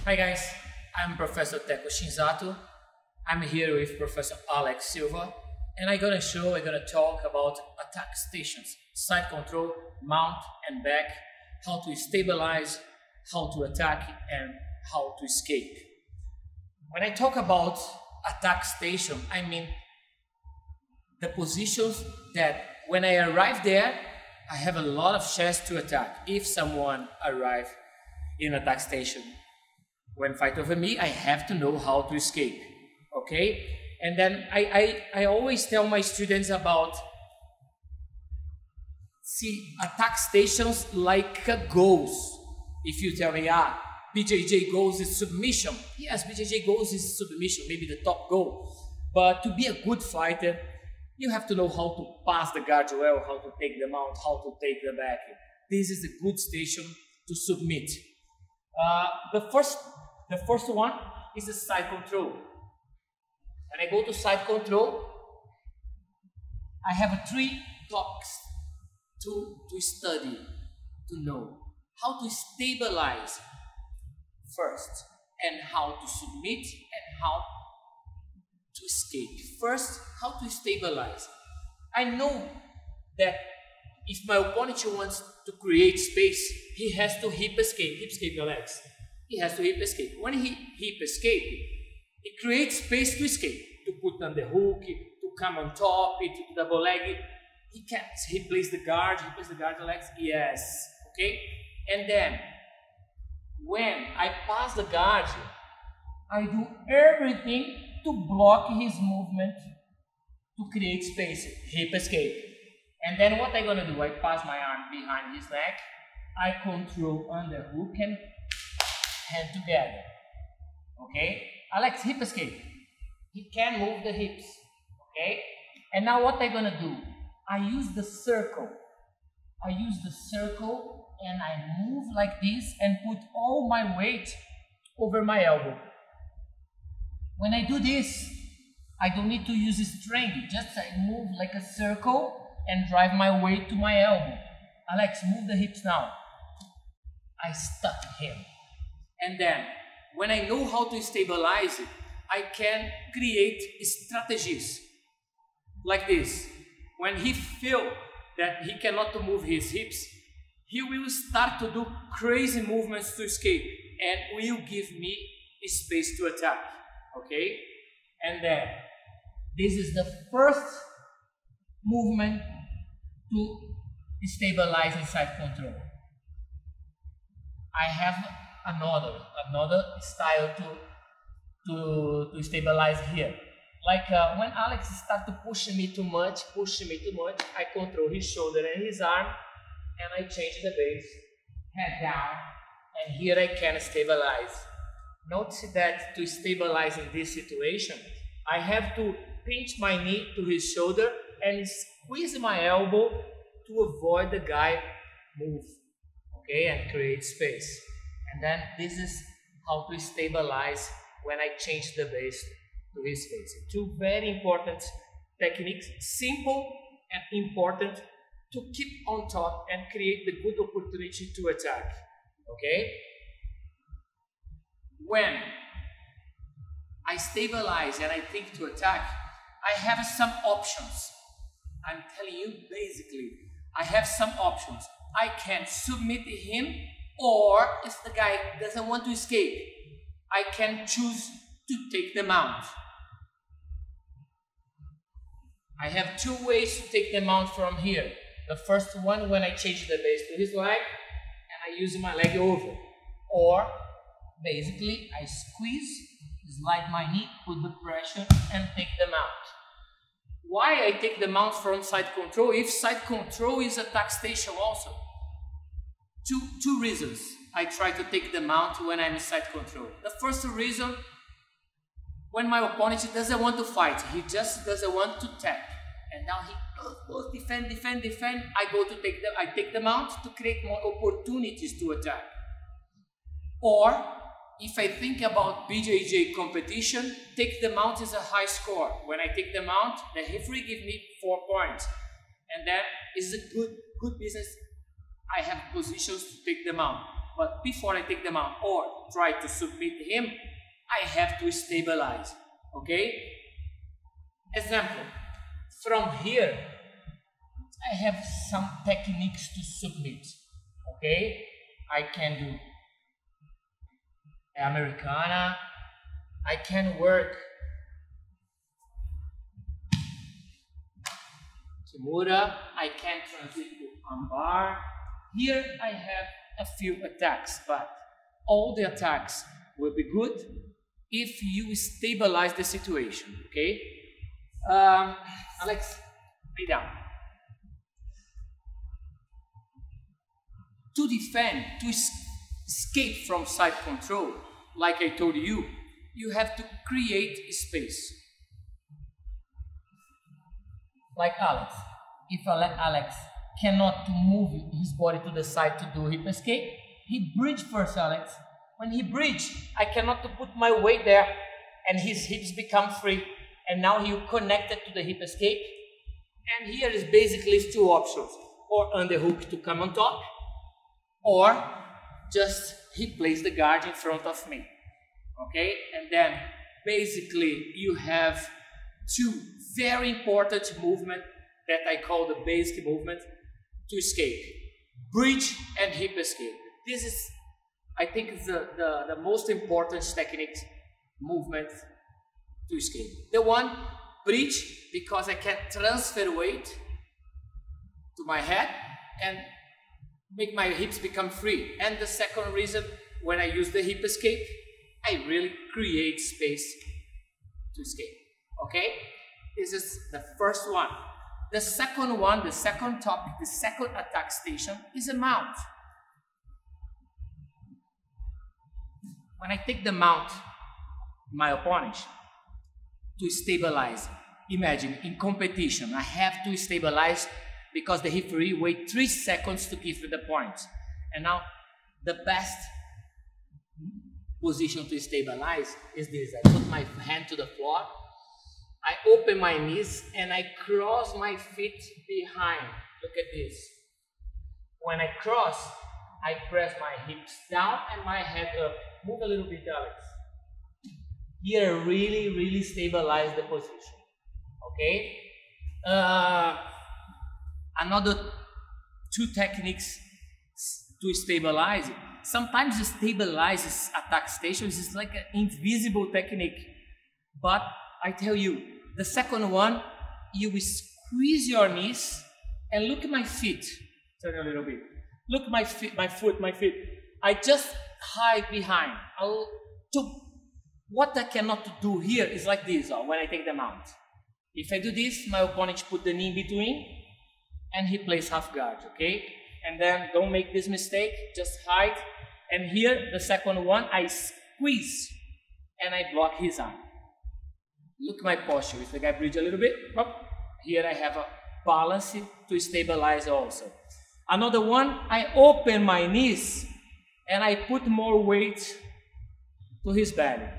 Hi guys, I'm Professor Teco Shinzato. I'm here with Professor Alex Silva, and we're gonna talk about attack stations, side control, mount and back, how to stabilize, how to attack, and how to escape. When I talk about attack station, I mean the positions that when I arrive there, I have a lot of chance to attack. If someone arrives in attack station, when fight over me, I have to know how to escape, okay? And then I always tell my students about, see, attack stations like goals. If you tell me, BJJ goals is submission. Yes, BJJ goals is submission, maybe the top goal. But to be a good fighter, you have to know how to pass the guard well, how to take the mount, how to take the back. This is a good station to submit. The first one is the side control. When I go to side control, I have 3 topics to study, to know. How to stabilize first, and how to submit, and how to escape. First, how to stabilize. I know that if my opponent wants to create space, he has to hip escape your legs. He has to hip escape. When he hip escape, he creates space to escape, to put on the hook, to come on top, to double leg. He can't. He plays the guard, the legs. Yes. Okay? And then, when I pass the guard, I do everything to block his movement, to create space, hip escape. And then what I'm gonna do, I pass my arm behind his neck, I control on the hook and hand together. Okay? Alex, hip escape. He can move the hips. Okay? And now what I'm gonna do, I use the circle. And I move like this and put all my weight over my elbow. When I do this, I don't need to use strength, just I move like a circle and drive my weight to my elbow. Alex, move the hips now. I stuck him. And then, when I know how to stabilize it, I can create strategies like this. When he feels that he cannot move his hips, he will start to do crazy movements to escape and will give me space to attack. Okay? And then, this is the first movement to stabilize inside control. I have another style to stabilize here. Like when Alex starts to push me too much, I control his shoulder and his arm, and I change the base, head down, and here I can stabilize. Notice that to stabilize in this situation, I have to pinch my knee to his shoulder and squeeze my elbow to avoid the guy move, okay, and create space. And then this is how to stabilize when I change the base to his face. 2 very important techniques, simple and important, to keep on top and create the good opportunity to attack, okay? When I stabilize and I think to attack, I have some options. I'm telling you, basically, I have some options. I can submit him, or if the guy doesn't want to escape, I can choose to take the mount. I have 2 ways to take the mount from here. The first one, when I change the base to his leg, and I use my leg over. Or, basically, I squeeze, slide my knee, put the pressure, and take the mount. Why I take the mount from side control? If side control is attack station also. Two reasons I try to take the mount when I'm in side control. The first reason, when my opponent doesn't want to fight, he just doesn't want to tap. And now he goes defend, I take the mount to create more opportunities to attack. Or, if I think about BJJ competition, take the mount is a high score. When I take the mount, the referee gives me 4 points. And that is a good business. I have positions to take the mount. But before I take them out or try to submit him, I have to stabilize, okay? Example, from here, I have some techniques to submit, okay? I can do Americana, I can work Kimura, I can transit to Armbar. Here I have a few attacks, but all the attacks will be good if you stabilize the situation, okay? Alex, lay down. To defend, to escape from side control, like I told you, you have to create space. Like Alex. If Alex cannot move his body to the side to do hip escape, he bridge first, Alex. When he bridge, I cannot put my weight there and his hips become free. And now he connected to the hip escape. And here is basically two options. Or underhook to come on top, or just he plays the guard in front of me. Okay? And then basically you have two very important movements that I call the basic movement to escape. Bridge and hip escape. This is, I think, is the most important technique movement to escape. The one, bridge, because I can transfer weight to my head and make my hips become free. And the second reason, when I use the hip escape, I really create space to escape. Okay? This is the first one. The second one, the second topic, the second attack station is a mount. When I take the mount, my opponent, to stabilize, imagine in competition, I have to stabilize because the referee wait 3 seconds to give me the point. And now the best position to stabilize is this. I put my hand to the floor, I open my knees and I cross my feet behind. Look at this. When I cross, I press my hips down and my head up. Move a little bit, Alex. Here, really stabilize the position. Okay? Another two techniques to stabilize it. Sometimes the stabilize attack stations is like an invisible technique. But I tell you, the second one, you will squeeze your knees and look at my feet. Turn a little bit. Look at my feet, my feet. I just hide behind. What I cannot do here is like this when I take them out. If I do this, my opponent put the knee in between and he plays half guard, okay? And then don't make this mistake, just hide. And here, the second one, I squeeze and I block his arm. Look at my posture. If the guy bridge a little bit, here I have a balance to stabilize also. Another one, I open my knees and I put more weight to his belly.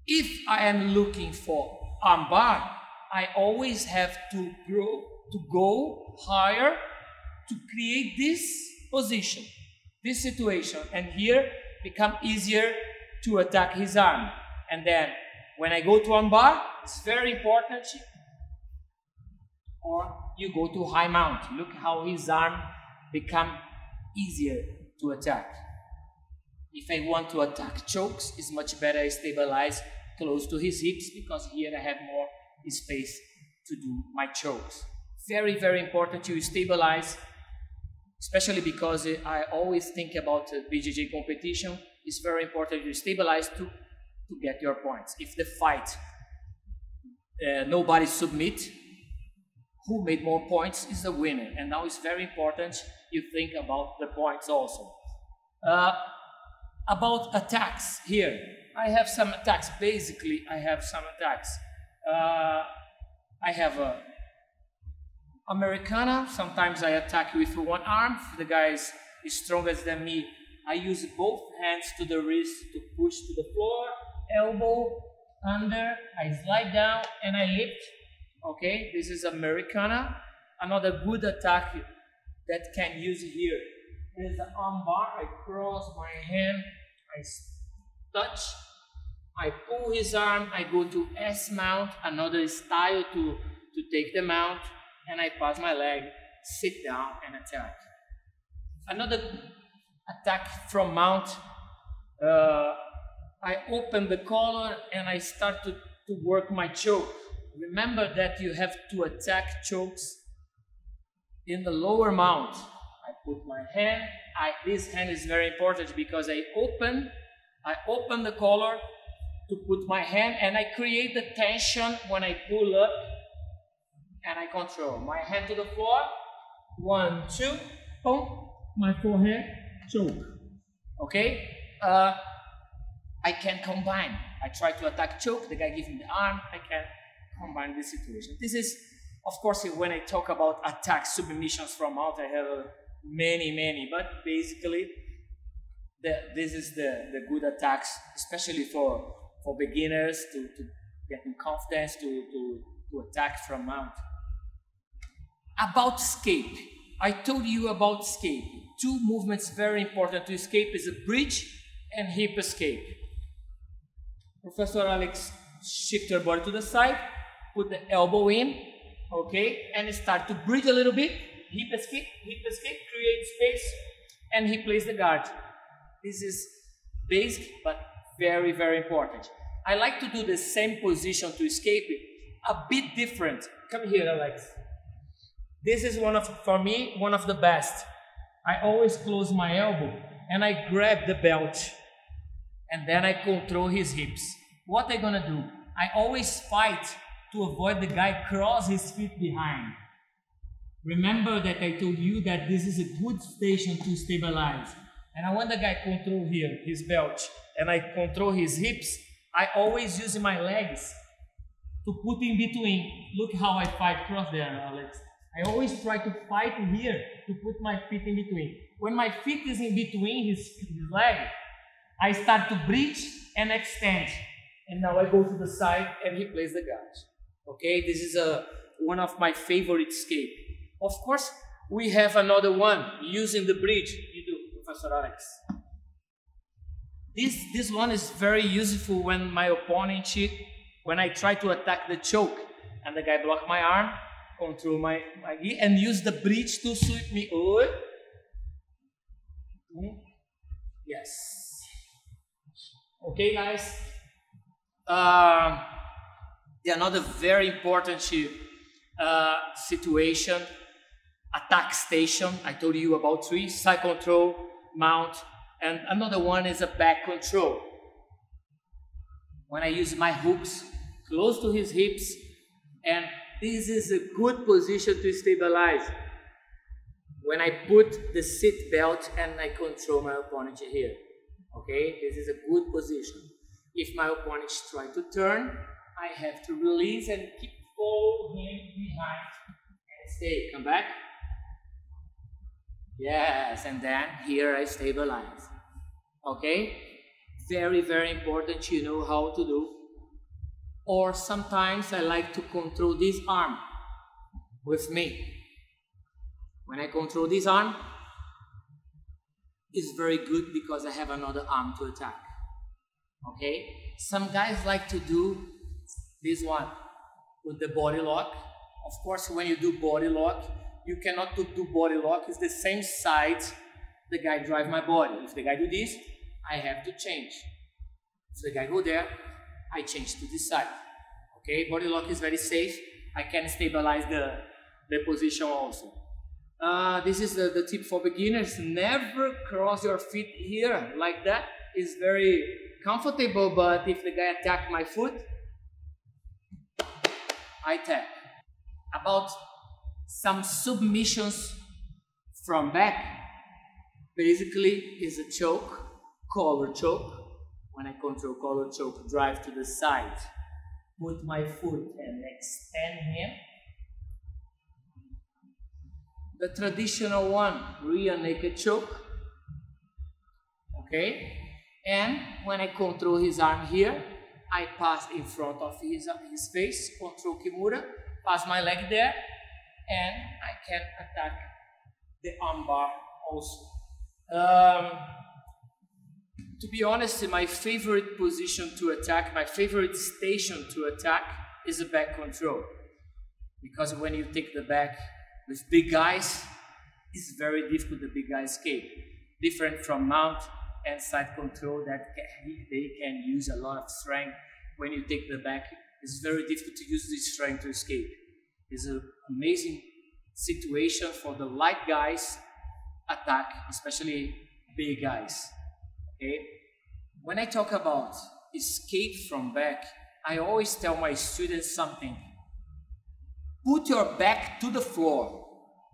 If I am looking for armbar, I always have to go higher to create this position, this situation, and here become easier to attack his arm. And then when I go to armbar, it's very important, or you go to high mount. Look how his arm become easier to attack. If I want to attack chokes, it's much better I stabilize close to his hips because here I have more space to do my chokes. Very important to stabilize, especially because I always think about BJJ competition. It's very important to stabilize to get your points. If the fight, nobody submit, who made more points is the winner. And now it's very important you think about the points also. About attacks here. I have some attacks. Basically, I have some attacks. I have a Americana. Sometimes I attack with one arm. If the guy is stronger than me, I use both hands to the wrist to push to the floor, elbow, under, I slide down and I lift. Okay, this is Americana. Another good attack that can use here There's an armbar. I cross my hand. I touch. I pull his arm. I go to S mount, another style to take the mount, and I pass my leg, sit down, and attack. Another attack from mount. I open the collar and I start to work my choke. Remember that you have to attack chokes in the lower mount. I put my hand. This hand is very important because I open the collar to put my hand, and I create the tension when I pull up, and I control. My hand to the floor. 1, 2, boom. My forehand, choke. Okay? I can combine. I try to attack choke. The guy gives me the arm. I can combine this situation. This is, of course, when I talk about attacks, submissions from out, I have many, but basically, this is the good attacks, especially for beginners to get in confidence to attack from mount. About escape. I told you about escape. 2 movements very important to escape is a bridge and hip escape. Professor Alex, shift your body to the side, put the elbow in, okay, and start to bridge a little bit. Hip escape, create space, and he plays the guard. This is basic, but very, very important. I like to do the same position to escape it, a bit different. Come here, Alex. This is for me, one of the best. I always close my elbow and I grab the belt and then I control his hips. What I'm gonna do? I always fight to avoid the guy cross his feet behind. Remember that I told you that this is a good station to stabilize. And I want the guy control here, his belt, and I control his hips. I always use my legs to put in between. Look how I fight cross there, Alex. I always try to fight here to put my feet in between. When my feet is in between his leg, I start to bridge and extend. And now I go to the side and he plays the guard. Okay, this is one of my favorite escape. Of course, we have another one using the bridge. You do, Professor Alex. This one is very useful when my opponent, when I try to attack the choke and the guy block my arm, control my gi, and use the bridge to sweep me over. Yes. Okay, guys. Another very important situation, attack station. I told you about 3, side control, mount, and another one is a back control. When I use my hooks close to his hips, and this is a good position to stabilize. When I put the seat belt and I control my opponent here. Okay, this is a good position. If my opponent tries to turn, I have to release and keep pull him behind. And stay, come back. Yes, and then here I stabilize. Okay, very, very important to know how to do. Or sometimes I like to control this arm with me. When I control this arm, it's very good because I have another arm to attack. Okay? Some guys like to do this one with the body lock. Of course, when you do body lock, you cannot do body lock. It's the same side the guy drive my body. If the guy do this, I have to change. If the guy go there, I change to this side. Okay, body lock is very safe. I can stabilize the position also. This is the tip for beginners. Never cross your feet here like that. It's very comfortable, but if the guy attack my foot, I tap. About some submissions from back, basically is a choke, collar choke. When I control collar choke, drive to the side, put my foot and extend him. The traditional one, rear naked choke. Okay? And when I control his arm here, I pass in front of his face, control Kimura, pass my leg there, and I can attack the armbar also. To be honest, my favorite position to attack, my favorite station to attack is the back control. Because when you take the back with big guys, it's very difficult the big guys escape. Different from mount and side control that they can use a lot of strength. When you take the back, it's very difficult to use this strength to escape. It's an amazing situation for the light guys attack, especially big guys. Okay? When I talk about escape from back, I always tell my students something. Put your back to the floor.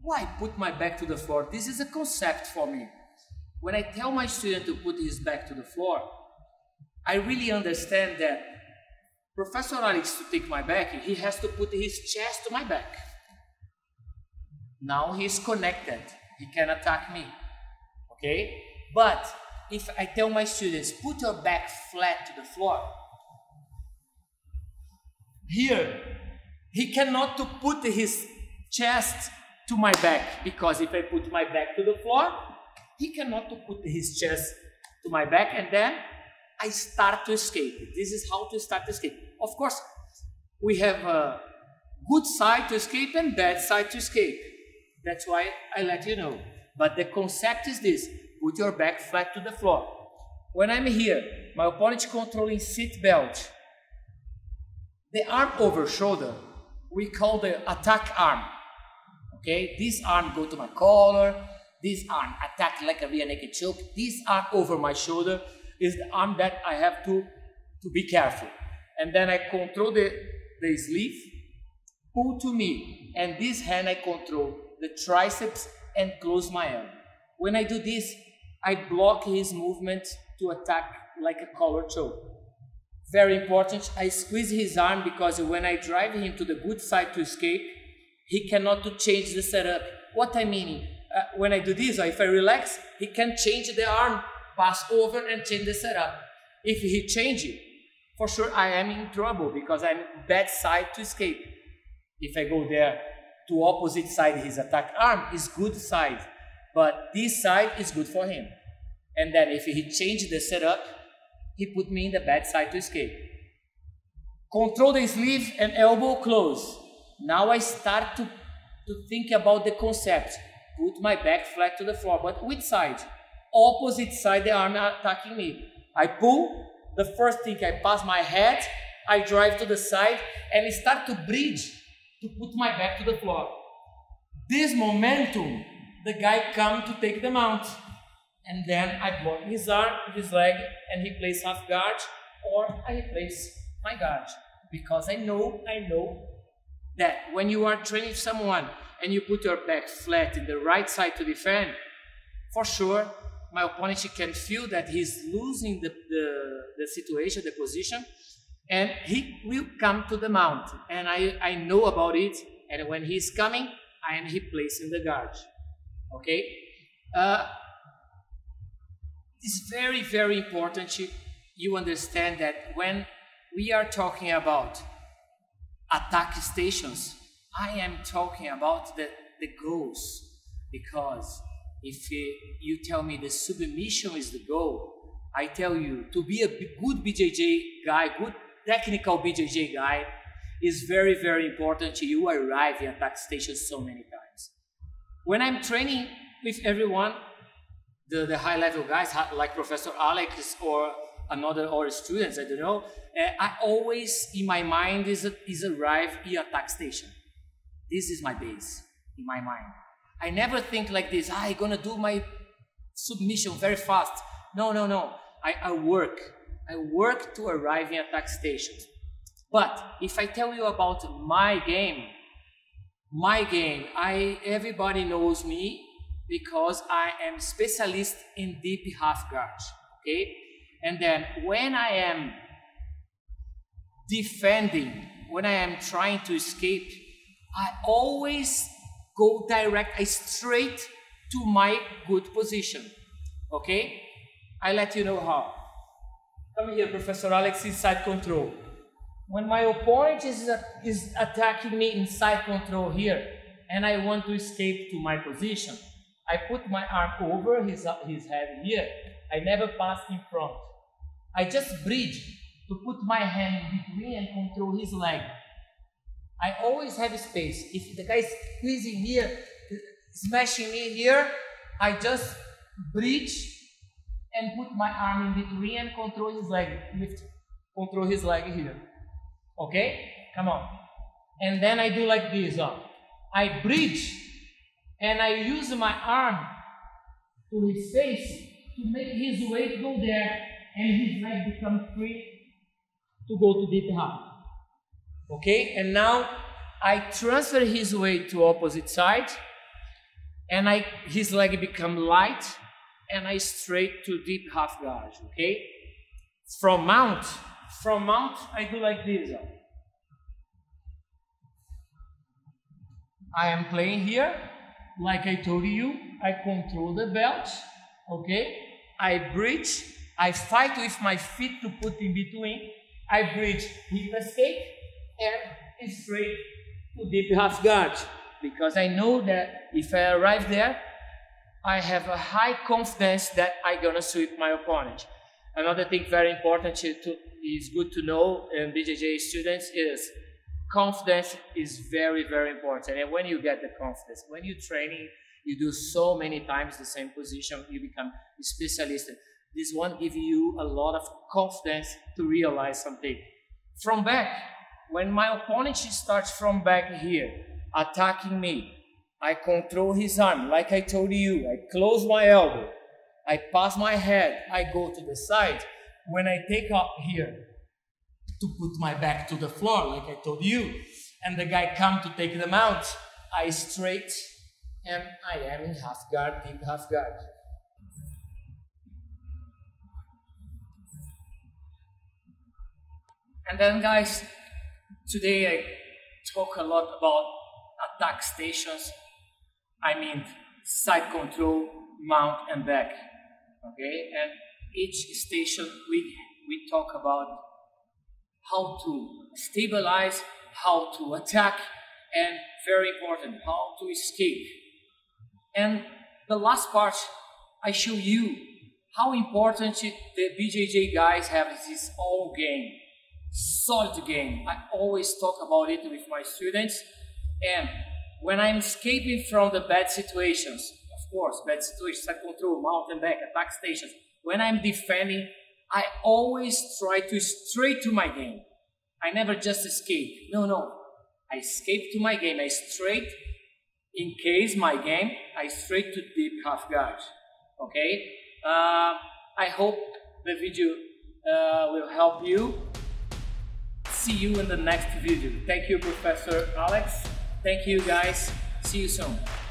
Why put my back to the floor? This is a concept for me. When I tell my student to put his back to the floor, I really understand that Professor Alex, to take my back, he has to put his chest to my back. Now he's connected. He can attack me. Okay? But if I tell my students, put your back flat to the floor, here, he cannot to put his chest to my back, because if I put my back to the floor, he cannot to put his chest to my back, and then I start to escape. This is how to start to escape. Of course, we have a good side to escape and bad side to escape. That's why I let you know. But the concept is this: put your back flat to the floor. When I'm here, my opponent controlling seat belt, the arm over shoulder, we call the attack arm. Okay, this arm go to my collar, this arm attack like a rear naked choke, this arm over my shoulder is the arm that I have to be careful. And then I control the sleeve, pull to me, and this hand I control the triceps and close my arm. When I do this, I block his movement to attack like a collar choke. Very important, I squeeze his arm, because when I drive him to the good side to escape, he cannot to change the setup. What I mean, when I do this, or if I relax, he can change the arm, pass over and change the setup. If he change it, for sure I am in trouble, because I'm bad side to escape. If I go there to opposite side, his attack arm is good side, but this side is good for him. And then if he change the setup, he put me in the bad side to escape. Control the sleeve and elbow close. Now I start to think about the concept. Put my back flat to the floor, but which side? Opposite side, the arm attacking me. I pull, the first thing I pass my head, I drive to the side and start to bridge to put my back to the floor. This momentum, the guy come to take the mount. And then I block his arm, his leg, and he plays half guard, or I place my guard. Because I know that when you are training someone and you put your back flat in the right side to defend, for sure, my opponent can feel that he's losing the situation, the position, and he will come to the mount. And I know about it, and when he's coming, I am placing the guard. Okay? It's very, very important you understand that when we are talking about attack stations, I am talking about the goals. Because if you tell me the submission is the goal, I tell you to be a good BJJ guy, good technical BJJ guy, is very, very important you arrive in attack stations so many times. When I'm training with everyone, the high-level guys like Professor Alex or or students, I don't know, I always, in my mind, is arrive in attack station. This is my base, in my mind. I never think like this, I'm gonna do my submission very fast. No. I work to arrive in attack stations. But if I tell you about my game, everybody knows me, because I am specialist in deep half guard, okay? And then when I am defending, when I am trying to escape, I always go straight to my good position, okay? I let you know how. Come here, Professor Alex, inside control. When my opponent is attacking me inside control here, and I want to escape to my position, I put my arm over his head here. I never pass in front. I just bridge to put my hand in between and control his leg. I always have space. If the guy is squeezing here, smashing me here, I just bridge and put my arm in between and control his leg. Lift, control his leg here. Okay? Come on. And then I do like this. I bridge and I use my arm to his face to make his weight go there and his leg become free to go to deep half. Okay? And now I transfer his weight to opposite side and his leg become light and I straight to deep half guard. Okay? From mount I do like this. I am playing here, like I told you, I control the belt, okay? I bridge, I fight with my feet to put in between, I bridge, hip escape, and straight to deep half guard. Because I know that if I arrive there, I have a high confidence that I'm gonna sweep my opponent. Another thing very important is good to know in BJJ students is confidence is very, very important. And when you get the confidence, when you're training, you do so many times the same position, you become a specialist. This one gives you a lot of confidence to realize something. From back, when my opponent starts from back here, attacking me, I control his arm, like I told you, I close my elbow, I pass my head, I go to the side. When I take up here, to put my back to the floor, like I told you, and the guy come to take the mount, I straight, and I am in half guard, deep half guard. And then guys, today I talk a lot about attack stations. I mean side control, mount and back. Okay, and each station we talk about how to stabilize, how to attack, and very important, how to escape. And the last part, I show you how important the BJJ guys have this all game, solid game. I always talk about it with my students. And when I'm escaping from the bad situations, of course, bad situations, side control, mount and back, attack stations, when I'm defending, I always try to straight to my game. I never just escape. No. I escape to my game. I straight, in case my game, I straight to deep half guard. Okay? I hope the video will help you. See you in the next video. Thank you, Professor Alex. Thank you, guys. See you soon.